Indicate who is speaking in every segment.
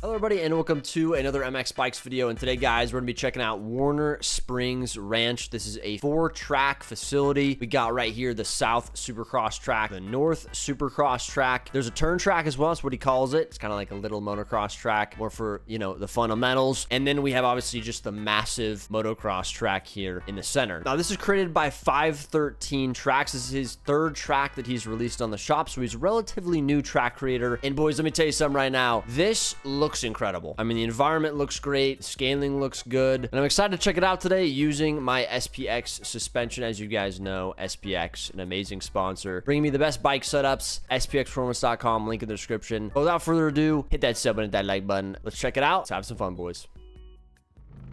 Speaker 1: Hello everybody and welcome to another MX Bikes video, and today guys we're going to be checking out Warner Springs Ranch. This is a 4-track facility. We got right here the South Supercross track, the North Supercross track. There's a turn track as well, that's what he calls it. It's kind of like a little motocross track, more for, you know, the fundamentals. And then we have obviously just the massive motocross track here in the center. Now this is created by 513 Tracks. This is his 3rd track that he's released on the shop, so he's a relatively new track creator. And boys, let me tell you something right now. This looks incredible. I mean, the environment looks great, the scaling looks good, and I'm excited to check it out today using my SPX suspension. As you guys know, SPX, an amazing sponsor, bringing me the best bike setups. SPXperformance.com, link in the description. But without further ado, hit that sub button, hit that like button. Let's check it out. Let's have some fun, boys.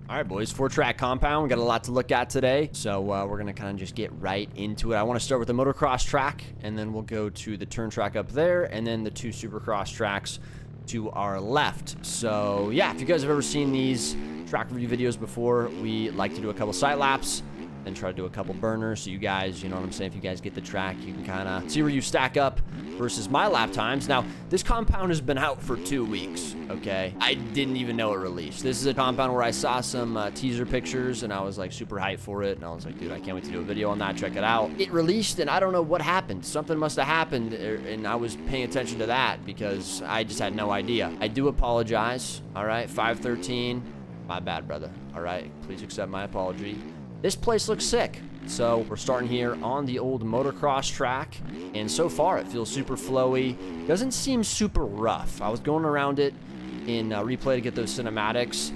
Speaker 1: All right, boys, 4-track compound. We got a lot to look at today, so we're gonna kind of just get right into it. I want to start with the motocross track, and then we'll go to the turn track up there, and then the 2 supercross tracks to our left. So yeah, if you guys have ever seen these track review videos before, we like to do a couple side laps and try to do a couple burners, so you guys, you know what I'm saying, if you guys get the track, you can kind of see where you stack up versus my lap times. Now this compound has been out for 2 weeks, okay? I didn't even know it released. This is a compound where I saw some teaser pictures and I was like super hyped for it, and I was like, dude, I can't wait to do a video on that. Check it out. It released and I don't know what happened. Something must have happened, and I was paying attention to that because I just had no idea. I do apologize. All right, 513, my bad, brother. All right, please accept my apology. This place looks sick. So we're starting here on the old motocross track, and so far it feels super flowy. Doesn't seem super rough. I was going around it in replay to get those cinematics.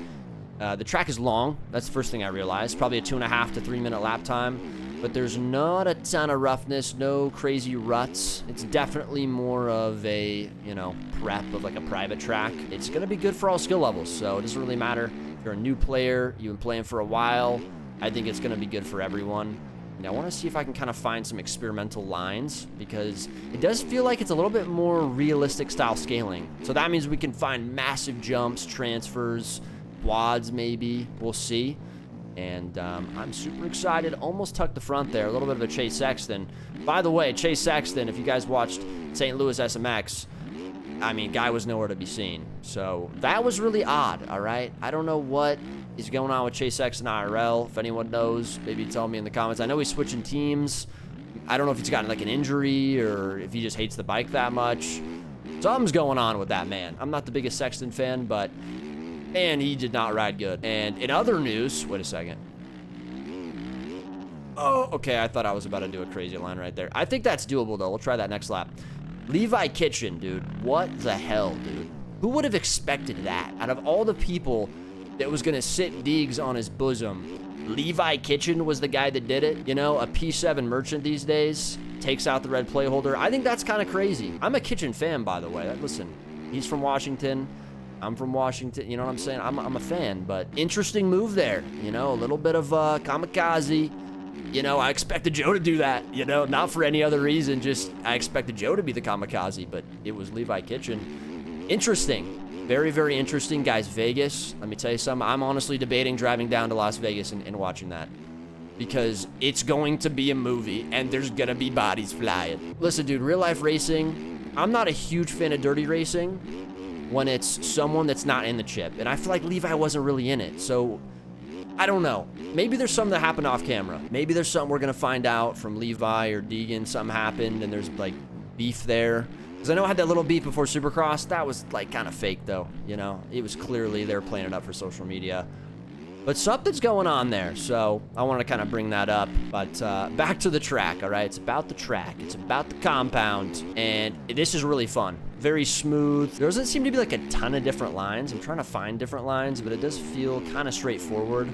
Speaker 1: The track is long. That's the first thing I realized. Probably a 2.5 to 3 minute lap time, but there's not a ton of roughness, no crazy ruts. It's definitely more of a, you know, prep of like a private track. It's gonna be good for all skill levels, so it doesn't really matter if you're a new player, you've been playing for a while. I think it's going to be good for everyone. And I want to see if I can kind of find some experimental lines, because it does feel like it's a little bit more realistic style scaling. So that means we can find massive jumps, transfers, quads maybe. We'll see. And I'm super excited. Almost tucked the front there. A little bit of a Chase Sexton. By the way, Chase Sexton, if you guys watched St. Louis SMX, I mean, guy was nowhere to be seen. So that was really odd, all right? I don't know what is going on with Chase Sexton IRL. If anyone knows, maybe tell me in the comments. I know he's switching teams. I don't know if he's gotten like an injury or if he just hates the bike that much. Something's going on with that man. I'm not the biggest Sexton fan, but man, he did not ride good. And in other news, wait a second. Oh, okay, I thought I was about to do a crazy line right there. I think that's doable though. We'll try that next lap. Levi Kitchen, dude. What the hell, dude? Who would have expected that? Out of all the people that was going to sit Deegs on his bosom, Levi Kitchen was the guy that did it. You know, a P7 merchant these days takes out the red play holder. I think that's kind of crazy. I'm a Kitchen fan, by the way. Listen, he's from Washington. I'm from Washington. You know what I'm saying? I'm a fan, but interesting move there. You know, a little bit of kamikaze. You know, I expected Joe to do that, you know, not for any other reason, just I expected Joe to be the kamikaze, but it was Levi Kitchen. Interesting. Very, very interesting. Guys, Vegas, let me tell you something. I'm honestly debating driving down to Las Vegas and watching that, because it's going to be a movie and there's going to be bodies flying. Listen, dude, real life racing, I'm not a huge fan of dirty racing when it's someone that's not in the chip, and I feel like Levi wasn't really in it, so I don't know. Maybe there's something that happened off camera. Maybe there's something we're going to find out from Levi or Deegan. Something happened and there's like beef there. Because I know I had that little beef before Supercross. That was like kind of fake though. You know, it was clearly they're playing it up for social media. But something's going on there. So I want to kind of bring that up. But back to the track, all right? It's about the track. It's about the compound. And this is really fun. Very smooth. There doesn't seem to be like a ton of different lines. I'm trying to find different lines, but it does feel kind of straightforward,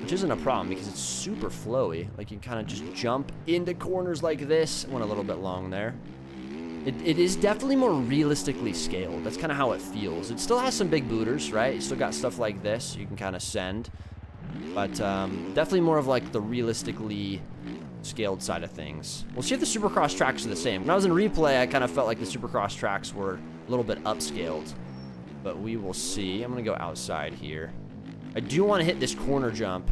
Speaker 1: which isn't a problem because it's super flowy. Like you can kind of just jump into corners like this. Went a little bit long there. It is definitely more realistically scaled. That's kind of how it feels. It still has some big booters, right? You still got stuff like this you can kind of send, but definitely more of like the realistically scaled side of things. We'll see if the Supercross tracks are the same. When I was in replay, I kind of felt like the Supercross tracks were a little bit upscaled, but we will see. I'm gonna go outside here. I do want to hit this corner jump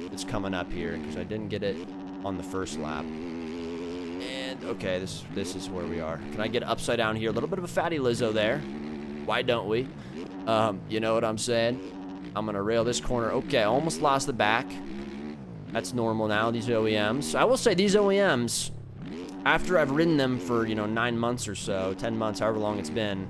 Speaker 1: that's coming up here because I didn't get it on the first lap. And okay, this is where we are. Can I get upside down here? A little bit of a fatty Lizzo there. Why don't we? You know what I'm saying? I'm gonna rail this corner. Okay, almost lost the back. That's normal now, these OEMs. I will say these OEMs, after I've ridden them for, 9 months or so, 10 months, however long it's been,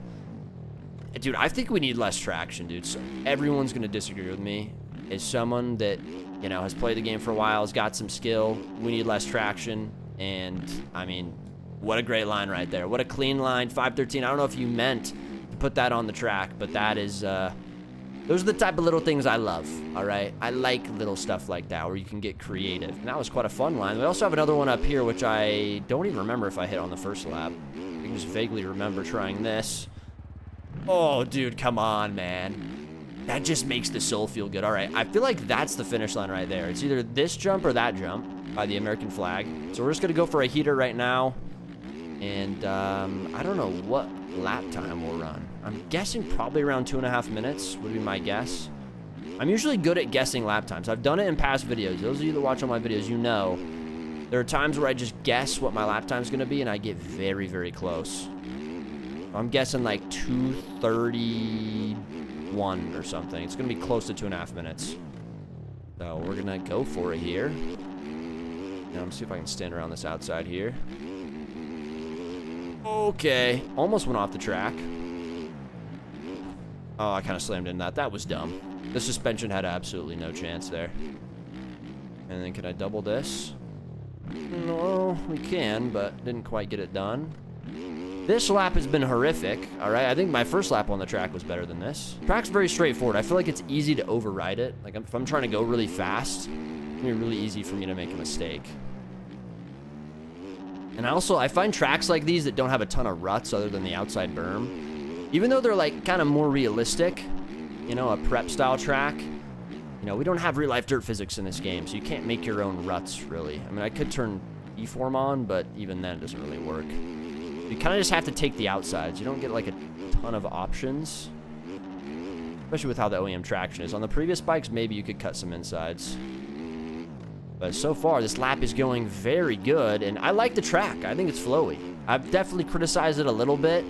Speaker 1: dude, I think we need less traction, dude. So everyone's gonna disagree with me. As someone that, has played the game for a while, has got some skill, we need less traction. And, I mean, what a great line right there. What a clean line, 513. I don't know if you meant to put that on the track, but that is, those are the type of little things I love, all right? I like little stuff like that where you can get creative. And that was quite a fun line. We also have another one up here, which I don't even remember if I hit on the first lap. I can just vaguely remember trying this. Oh, dude, come on, man. That just makes the soul feel good. All right, I feel like that's the finish line right there. It's either this jump or that jump by the American flag. So we're just gonna go for a heater right now. And I don't know what lap time we'll run. I'm guessing probably around 2.5 minutes would be my guess. I'm usually good at guessing lap times. I've done it in past videos. Those of you that watch all my videos, you know, there are times where I just guess what my lap time is gonna be and I get very, very close. I'm guessing like 2:31 or something. It's gonna be close to 2.5 minutes. So we're gonna go for it here. Now, let me see if I can stand around this outside here. Okay, almost went off the track. Oh, I kind of slammed into that. That was dumb. The suspension had absolutely no chance there. And then can I double this? No, we can, but didn't quite get it done. This lap has been horrific, all right? I think my first lap on the track was better than this. Track's very straightforward. I feel like it's easy to override it. Like, if I'm trying to go really fast, it's gonna be really easy for me to make a mistake. And I find tracks like these that don't have a ton of ruts other than the outside berm, even though they're like kind of more realistic, a prep style track, we don't have real life dirt physics in this game, so you can't make your own ruts really. I mean, I could turn E-form on, but even then it doesn't really work. You kind of just have to take the outsides. You don't get like a ton of options, especially with how the OEM traction is. On the previous bikes, maybe you could cut some insides. But so far, this lap is going very good, and I like the track. I think it's flowy. I've definitely criticized it a little bit.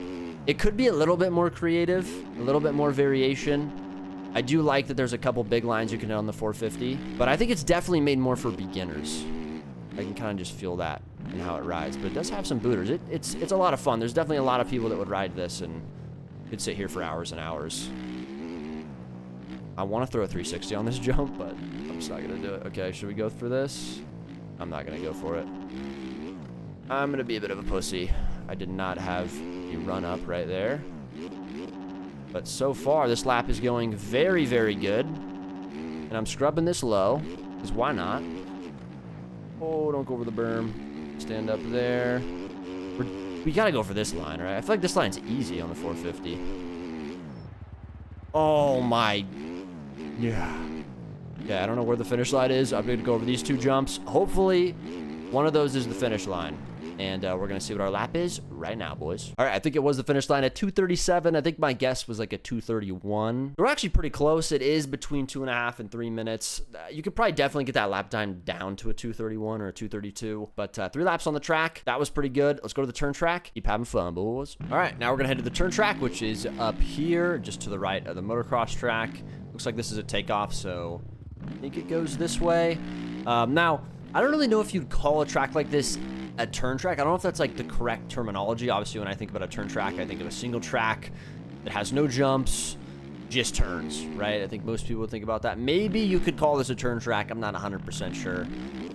Speaker 1: It could be a little bit more creative, a little bit more variation. I do like that there's a couple big lines you can hit on the 450, but I think it's definitely made more for beginners. I can kind of just feel that in how it rides, but it does have some booters. It's a lot of fun. There's definitely a lot of people that would ride this and could sit here for hours and hours. I want to throw a 360 on this jump, but I'm just not going to do it. Okay, should we go for this? I'm not going to go for it. I'm going to be a bit of a pussy. I did not have a run up right there. But so far, this lap is going very, very good. And I'm scrubbing this low, because why not? Oh, don't go over the berm. Stand up there. We got to go for this line, right? I feel like this line's easy on the 450. Oh, my... Yeah. Yeah, I don't know where the finish line is. I'm going to go over these two jumps. Hopefully, one of those is the finish line. And we're going to see what our lap is right now, boys. All right, I think it was the finish line at 2:37. I think my guess was like a 2:31. We're actually pretty close. It is between 2.5 and 3 minutes. You could probably definitely get that lap time down to a 2:31 or a 2:32. But 3 laps on the track. That was pretty good. Let's go to the turn track. Keep having fun, boys. All right, now we're going to head to the turn track, which is up here, just to the right of the motocross track. Looks like this is a takeoff, so I think it goes this way. Now, I don't really know if you'd call a track like this a turn track. I don't know if that's like the correct terminology. Obviously, when I think about a turn track, I think of a single track that has no jumps, just turns, right? I think most people would think about that. Maybe you could call this a turn track. I'm not 100% sure.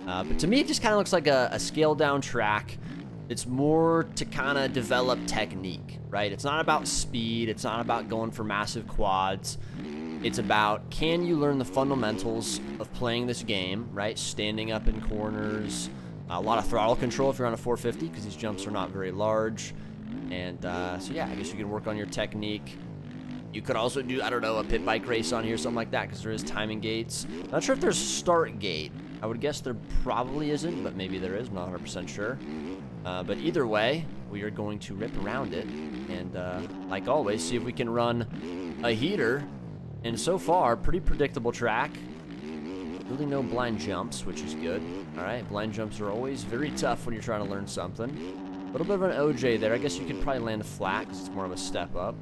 Speaker 1: But to me, it just kind of looks like a scaled down track. It's more to kind of develop technique, right? It's not about speed. It's not about going for massive quads. It's about, can you learn the fundamentals of playing this game, right? Standing up in corners, a lot of throttle control if you're on a 450 because these jumps are not very large. And so yeah, I guess you can work on your technique. You could also do, I don't know, a pit bike race on here, something like that, because there is timing gates. Not sure if there's start gate. I would guess there probably isn't, but maybe there is. I'm not 100% sure. But either way, we are going to rip around it. And like always, see if we can run a heater. And so far, pretty predictable track. Really no blind jumps, which is good. All right, blind jumps are always very tough when you're trying to learn something. A little bit of an OJ there. I guess you could probably land flat because it's more of a step up.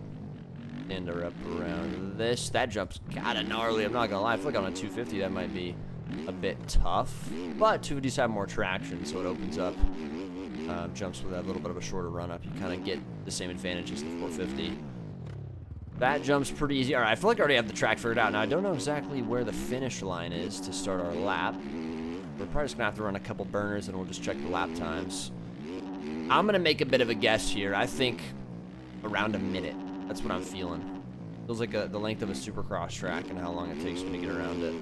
Speaker 1: Stand her up around this. That jump's kind of gnarly. I'm not gonna lie. I feel like on a 250 that might be a bit tough, but 250s have more traction, so it opens up jumps with that little bit of a shorter run up. You kind of get the same advantage as the 450. That jump's pretty easy. All right, I feel like I already have the track figured out. Now, I don't know exactly where the finish line is to start our lap. We're probably just gonna have to run a couple burners and we'll just check the lap times. I'm gonna make a bit of a guess here. I think around a minute. That's what I'm feeling. Feels like the length of a supercross track and how long it takes me to get around it.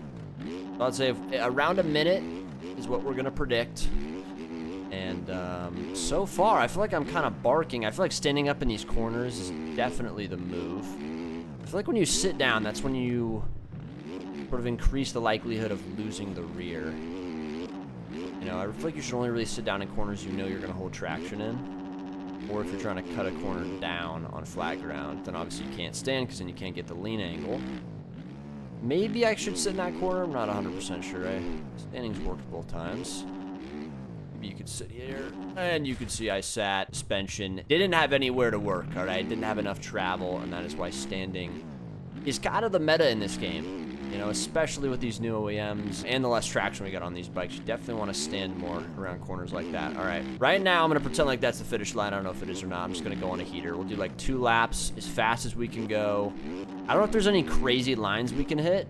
Speaker 1: So I'd say around a minute is what we're gonna predict. And so far, I feel like I'm kind of barking. I feel like standing up in these corners is definitely the move. I feel like when you sit down, that's when you sort of increase the likelihood of losing the rear. You know, I feel like you should only really sit down in corners you know you're going to hold traction in. Or if you're trying to cut a corner down on flat ground, then obviously you can't stand because then you can't get the lean angle. Maybe I should sit in that corner. I'm not 100% sure. Standing's worked both times. Maybe you could sit here. And you can see I sat. Suspension didn't have anywhere to work, all right? Didn't have enough travel, and that is why standing is kind of the meta in this game. You know, especially with these new OEMs and the less traction we got on these bikes, you definitely want to stand more around corners like that. All right, right now I'm going to pretend like that's the finish line. I don't know if it is or not. I'm just going to go on a heater. We'll do like 2 laps as fast as we can go. I don't know if there's any crazy lines we can hit,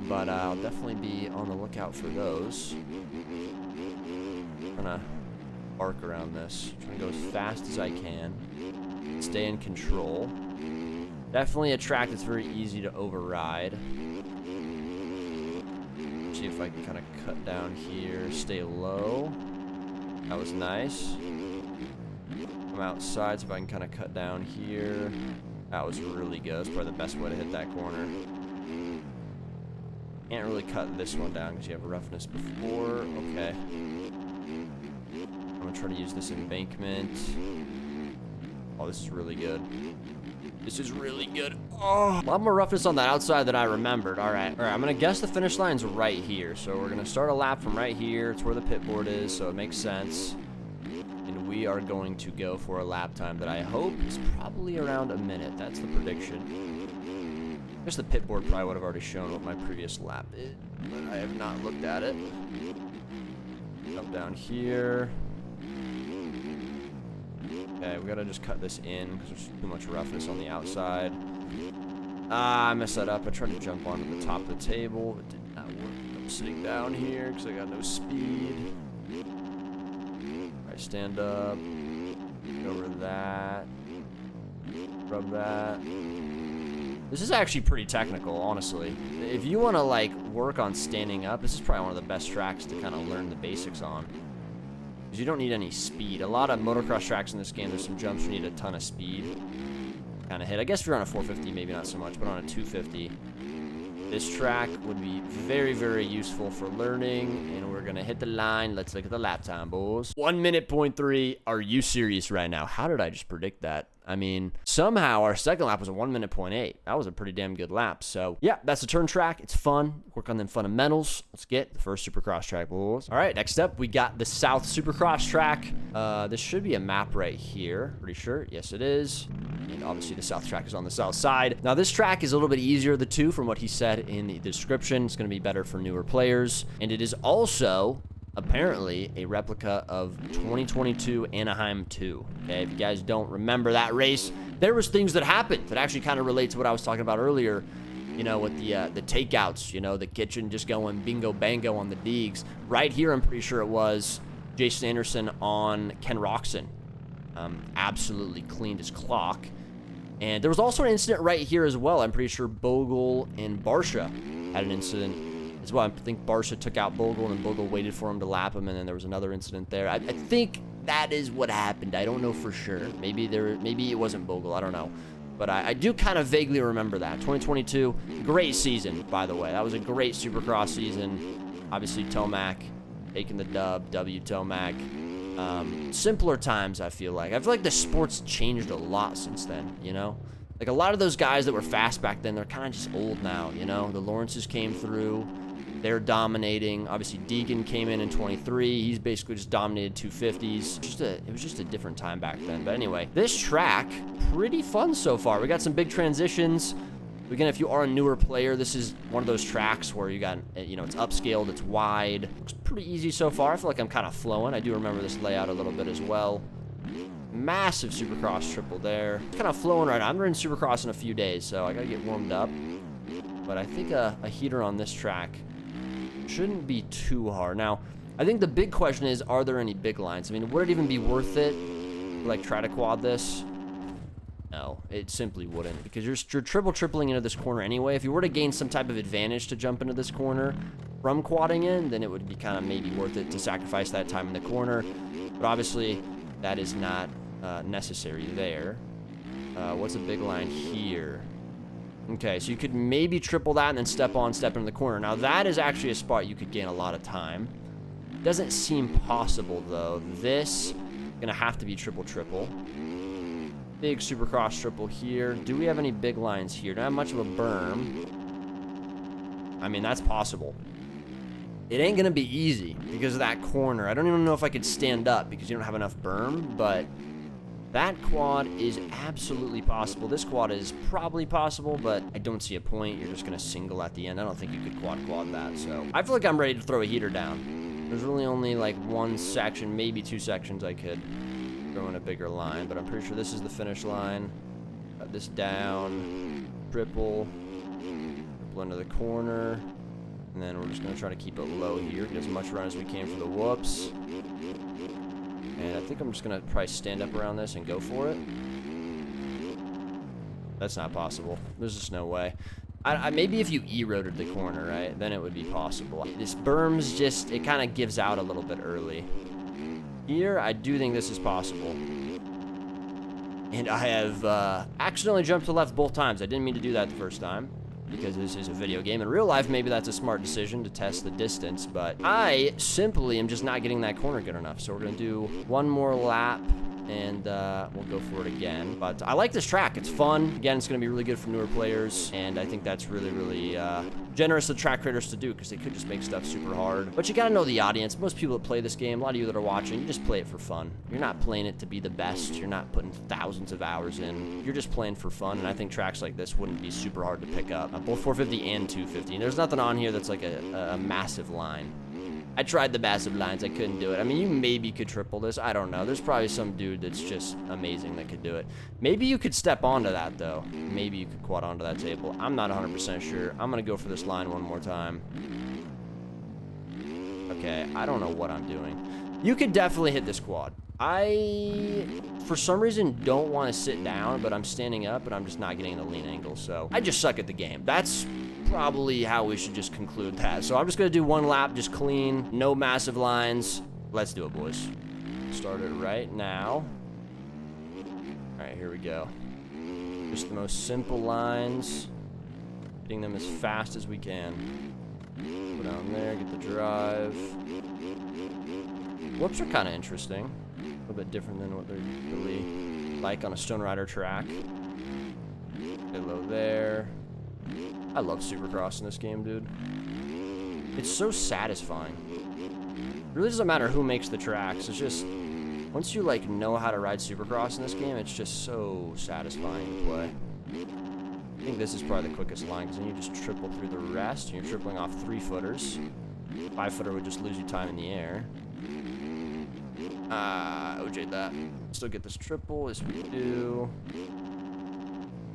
Speaker 1: but I'll definitely be on the lookout for those. I'm going to arc around this. I'm trying to go as fast as I can. Stay in control. Definitely a track that's very easy to override. See if I can kind of cut down here, stay low. That was nice. I'm outside, so if I can kind of cut down here. That was really good. That's probably the best way to hit that corner. Can't really cut this one down because you have roughness before. Okay. I'm gonna try to use this embankment. Oh, this is really good. This is really good. Oh, a lot more roughness on the outside than I remembered. All right, I'm gonna guess the finish line's right here. So we're gonna start a lap from right here. It's where the pit board is, so it makes sense. And we are going to go for a lap time that I hope is probably around a minute. That's the prediction. I guess the pit board probably would have already shown what my previous lap is, but I have not looked at it. Jump down here. Okay, we gotta just cut this in because there's too much roughness on the outside. I messed that up. I tried to jump onto the top of the table. It did not work. I'm sitting down here because I got no speed. Alright, stand up. Get over that. Rub that. This is actually pretty technical, honestly. If you want to, like, work on standing up, this is probably one of the best tracks to kind of learn the basics on. Because you don't need any speed. A lot of motocross tracks in this game, there's some jumps you need a ton of speed kind of hit. I guess if you're on a 450, maybe not so much, but on a 250, this track would be very, very useful for learning. And we're going to hit the line. Let's look at the lap time, boys. 1 minute, 0.3. Are you serious right now? How did I just predict that? I mean, somehow our second lap was a 1 minute, 0.8. That was a pretty damn good lap. So, yeah, that's the turn track. It's fun. Work on them fundamentals. Let's get the first Supercross track, boys. All right, next up, we got the South Supercross track. This should be a map right here. Pretty sure. Yes, it is. And obviously, the South track is on the south side. Now, this track is a little bit easier of the two from what he said in the description. It's going to be better for newer players. And it is also apparently a replica of 2022 Anaheim 2. Okay, if you guys don't remember that race, there was things that happened that actually kind of relate to what I was talking about earlier, you know, with the takeouts, you know, the kitchen just going bingo bango on the Deegs. Right here, I'm pretty sure it was Jason Anderson on Ken Roxon. Absolutely cleaned his clock. And there was also an incident right here as well. I'm pretty sure Bogle and Barsha had an incident as well. I think Barsha took out Bogle, and Bogle waited for him to lap him, and then there was another incident there. I think that is what happened. I don't know for sure. Maybe it wasn't Bogle. I don't know. But I do kind of vaguely remember that. 2022, great season, by the way. That was a great Supercross season. Obviously, Tomac taking the dub. W Tomac. Simpler times, I feel like. I feel like the sport's changed a lot since then, you know? Like, a lot of those guys that were fast back then, they're kind of just old now, you know? The Lawrences came through. They're dominating. Obviously, Deegan came in 23. He's basically just dominated 250s. It was just a different time back then. But anyway, this track, pretty fun so far. We got some big transitions. Again, if you are a newer player, this is one of those tracks where you got, you know, it's upscaled, it's wide. Looks pretty easy so far. I feel like I'm kind of flowing. I do remember this layout a little bit as well. Massive Supercross triple there. Kind of flowing right now. I'm running Supercross in a few days, so I got to get warmed up. But I think a heater on this track shouldn't be too hard. Now, I think the big question is, are there any big lines? I mean, would it even be worth it to, like, try to quad this? No, it simply wouldn't, because you're tripling into this corner anyway. If you were to gain some type of advantage to jump into this corner from quadding in, then it would be kind of maybe worth it to sacrifice that time in the corner. But obviously, that is not necessary there. What's a big line here? Okay, so you could maybe triple that and then step into the corner. Now, that is actually a spot you could gain a lot of time. Doesn't seem possible, though. This gonna have to be triple. Big Supercross triple here. Do we have any big lines here? Don't have much of a berm. I mean, that's possible. It ain't gonna be easy because of that corner. I don't even know if I could stand up because you don't have enough berm, but that quad is absolutely possible. This quad is probably possible, but I don't see a point. You're just gonna single at the end. I don't think you could quad that, so I feel like I'm ready to throw a heater down. There's really only like one section, maybe two sections I could throw in a bigger line, but I'm pretty sure this is the finish line. Cut this down, triple into the corner, and then we're just gonna try to keep it low here, get as much run as we can for the whoops. And I think I'm just gonna probably stand up around this and go for it. That's not possible. There's just no way. Maybe if you E-rotated the corner, right, then it would be possible. This berm's just, it kind of gives out a little bit early. Here, I do think this is possible. And I have accidentally jumped to the left both times. I didn't mean to do that the first time, because this is a video game. In real life, maybe that's a smart decision to test the distance, but I simply am just not getting that corner good enough. So we're gonna do one more lap, and we'll go for it again. But I like this track. It's fun. Again, it's gonna be really good for newer players, and I think that's really, really generous of track creators to do, because they could just make stuff super hard. But you gotta know the audience. Most people that play this game, a lot of you that are watching, you just play it for fun. You're not playing it to be the best. You're not putting thousands of hours in. You're just playing for fun, and I think tracks like this wouldn't be super hard to pick up. Both 450 and 250. And there's nothing on here that's like a massive line. I tried the massive lines. I couldn't do it. I mean, you maybe could triple this. I don't know. There's probably some dude that's just amazing that could do it. Maybe you could step onto that, though. Maybe you could quad onto that table. I'm not 100% sure. I'm going to go for this line one more time. Okay, I don't know what I'm doing. You could definitely hit this quad. I, for some reason, don't want to sit down, but I'm standing up, and I'm just not getting the lean angle. So I just suck at the game. That's probably how we should just conclude that. So I'm just going to do one lap, just clean, no massive lines. Let's do it, boys. Start it right now. All right, here we go. Just the most simple lines. Hitting them as fast as we can. Go down there, get the drive. Whoops are kind of interesting. A little bit different than what they're usually like on a Stone Rider track. Get low there. I love Supercross in this game, dude. It's so satisfying. It really doesn't matter who makes the tracks. It's just, once you like know how to ride Supercross in this game, it's just so satisfying to play. I think this is probably the quickest line, because then you just triple through the rest, and you're tripling off 3-footers. 5-footer would just lose you time in the air. OJ that. Still get this triple, as we do.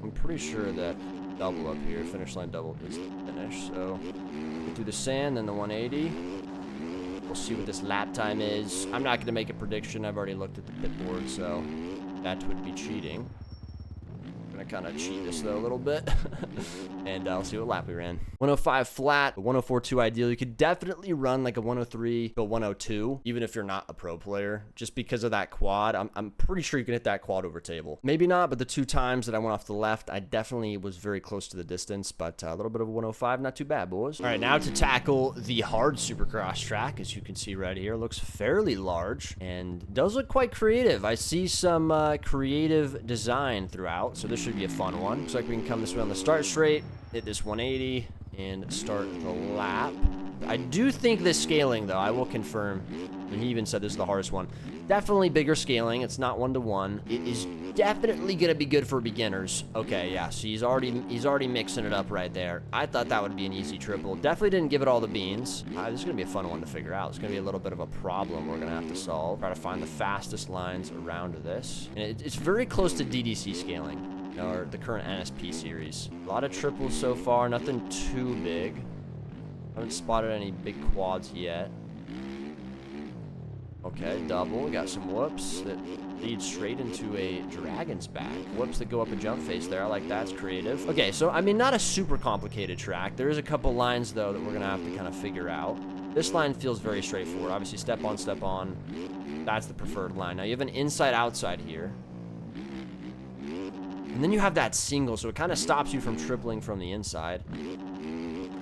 Speaker 1: I'm pretty sure that double up here, finish line double is the finish. So get through the sand, then the 180. We'll see what this lap time is. I'm not going to make a prediction. I've already looked at the pit board, so that would be cheating. I'm going to kind of cheat this, though, a little bit. And I'll see what lap we ran. 105 flat, 104.2 ideal. You could definitely run like a 103 to a 102, even if you're not a pro player, just because of that quad. I'm pretty sure you can hit that quad over table. Maybe not, but the 2 times that I went off the left, I definitely was very close to the distance, but a little bit of a 105, not too bad, boys. All right, now to tackle the hard Supercross track. As you can see right here, looks fairly large and does look quite creative. I see some creative design throughout, so this should be a fun one. Looks like we can come this way on the start straight, hit this 180, and start the lap. I do think this scaling, though, I will confirm, and he even said this is the hardest one. Definitely bigger scaling. It's not 1-to-1. It is definitely gonna be good for beginners. Okay, yeah, so he's already mixing it up right there. I thought that would be an easy triple. Definitely didn't give it all the beans. This is gonna be a fun one to figure out. It's gonna be a little bit of a problem we're gonna have to solve. Try to find the fastest lines around this. And it's very close to DDC scaling, or the current NSP series. A lot of triples so far, nothing too big. Haven't spotted any big quads yet. Okay, double. We got some whoops that lead straight into a dragon's back. Whoops that go up a jump face there. I like that. It's creative. Okay, so, I mean, not a super complicated track. There is a couple lines, though, that we're going to have to kind of figure out. This line feels very straightforward. Obviously, step on, step on. That's the preferred line. Now, you have an inside-outside here. And then you have that single, so it kind of stops you from tripling from the inside.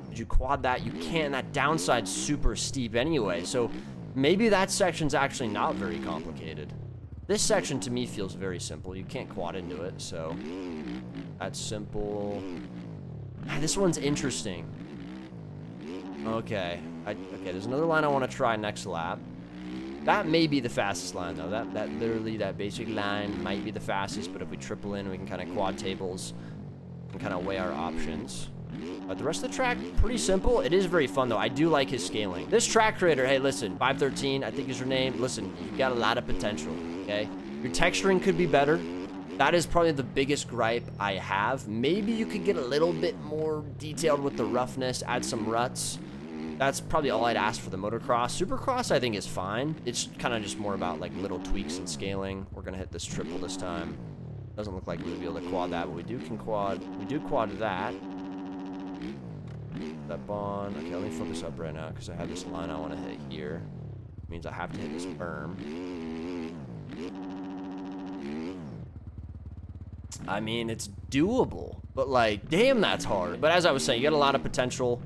Speaker 1: Did you quad that? You can't. That downside's super steep anyway, so maybe that section's actually not very complicated. This section, to me, feels very simple. You can't quad into it, so that's simple. This one's interesting. Okay. Okay, there's another line I want to try next lap. That may be the fastest line, though. That literally, that basic line might be the fastest, but if we triple in, we can kind of quad tables and kind of weigh our options. But the rest of the track, pretty simple. It is very fun, though. I do like his scaling. This track creator, hey, listen, 513, I think is your name. Listen, you've got a lot of potential, okay? Your texturing could be better. That is probably the biggest gripe I have. Maybe you could get a little bit more detailed with the roughness, add some ruts. That's probably all I'd ask for the motocross. Supercross, I think, is fine. It's kind of just more about, like, little tweaks and scaling. We're going to hit this triple this time. Doesn't look like we'll be able to quad that, but we do quad that. Step on. Okay, let me focus up right now because I have this line I want to hit here. It means I have to hit this berm. I mean, it's doable, but like, damn, that's hard. But as I was saying, you got a lot of potential,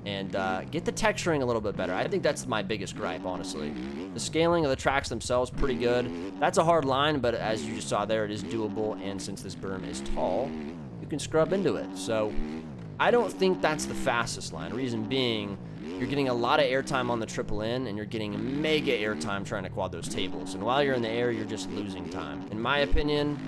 Speaker 1: and get the texturing a little bit better. I think that's my biggest gripe, honestly. The scaling of the tracks themselves, pretty good. That's a hard line, but as you just saw there, it is doable, and since this berm is tall, you can scrub into it. So I don't think that's the fastest line. Reason being, you're getting a lot of airtime on the triple in, and you're getting mega airtime trying to quad those tables. And while you're in the air, you're just losing time. In my opinion,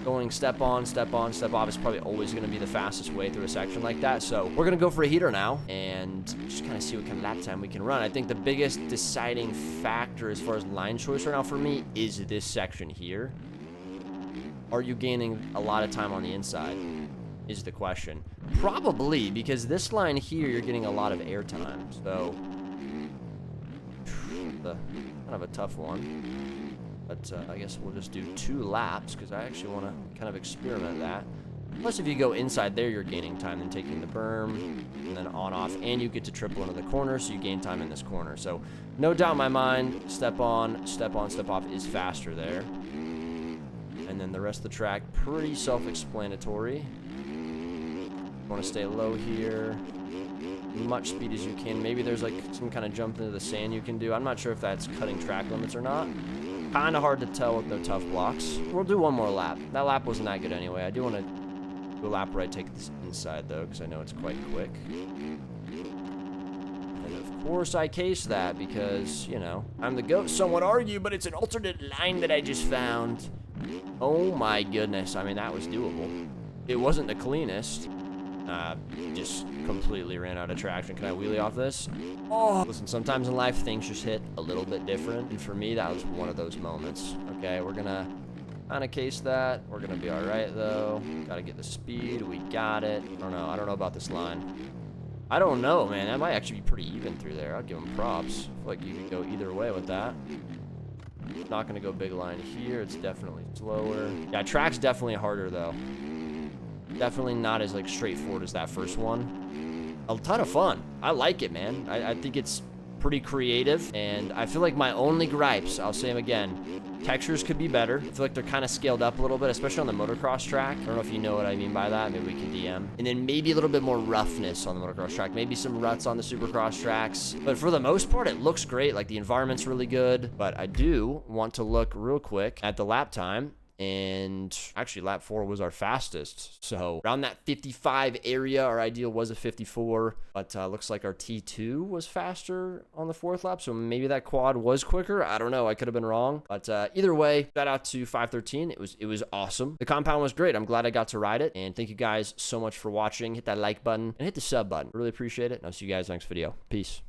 Speaker 1: going step on, step on, step off is probably always going to be the fastest way through a section like that. So we're going to go for a heater now and just kind of see what kind of lap time we can run. I think the biggest deciding factor as far as line choice right now for me is this section here. Are you gaining a lot of time on the inside is the question. Probably, because this line here, you're getting a lot of air time. So kind of a tough one. But I guess we'll just do 2 laps because I actually want to kind of experiment that. Plus, if you go inside there, you're gaining time, then taking the berm, and then on-off, and you get to triple into the corner, so you gain time in this corner. So, no doubt in my mind, step on, step off is faster there. And then the rest of the track, pretty self-explanatory. Want to stay low here. Much speed as you can. Maybe there's like some kind of jump into the sand you can do. I'm not sure if that's cutting track limits or not. Kind of hard to tell with the tough blocks. We'll do one more lap. That lap wasn't that good anyway. I do want to do a lap where I take this inside, though, because I know it's quite quick. And, of course, I case that because, you know, I'm the GOAT. Some would argue, but it's an alternate line that I just found. Oh, my goodness. I mean, that was doable. It wasn't the cleanest. Just completely ran out of traction. Can I wheelie off this? Oh! Listen, sometimes in life, things just hit a little bit different. And for me, that was one of those moments. Okay, we're gonna kind of case that. We're gonna be all right, though. Gotta get the speed. We got it. I don't know about this line. I don't know, man. That might actually be pretty even through there. I'll give him props. I feel like you could go either way with that. Not gonna go big line here. It's definitely slower. Yeah, track's definitely harder, though. Definitely not as like straightforward as that first one. A ton of fun. I like it, man. I think it's pretty creative, and I feel like my only gripes, I'll say them again, textures could be better. I feel like they're kind of scaled up a little bit, especially on the motocross track. I don't know if you know what I mean by that. Maybe we can DM. And then maybe a little bit more roughness on the motocross track. Maybe some ruts on the supercross tracks. But for the most part, it looks great. Like the environment's really good. But I do want to look real quick at the lap time and actually lap 4 was our fastest. So around that 55 area, our ideal was a 54, but looks like our T2 was faster on the 4th lap, so maybe that quad was quicker. I don't know. I could have been wrong, but either way, shout out to 513. It was awesome. The compound was great. I'm glad I got to ride it, and thank you guys so much for watching. Hit that like button and hit the sub button. Really appreciate it, and I'll see you guys next video. Peace.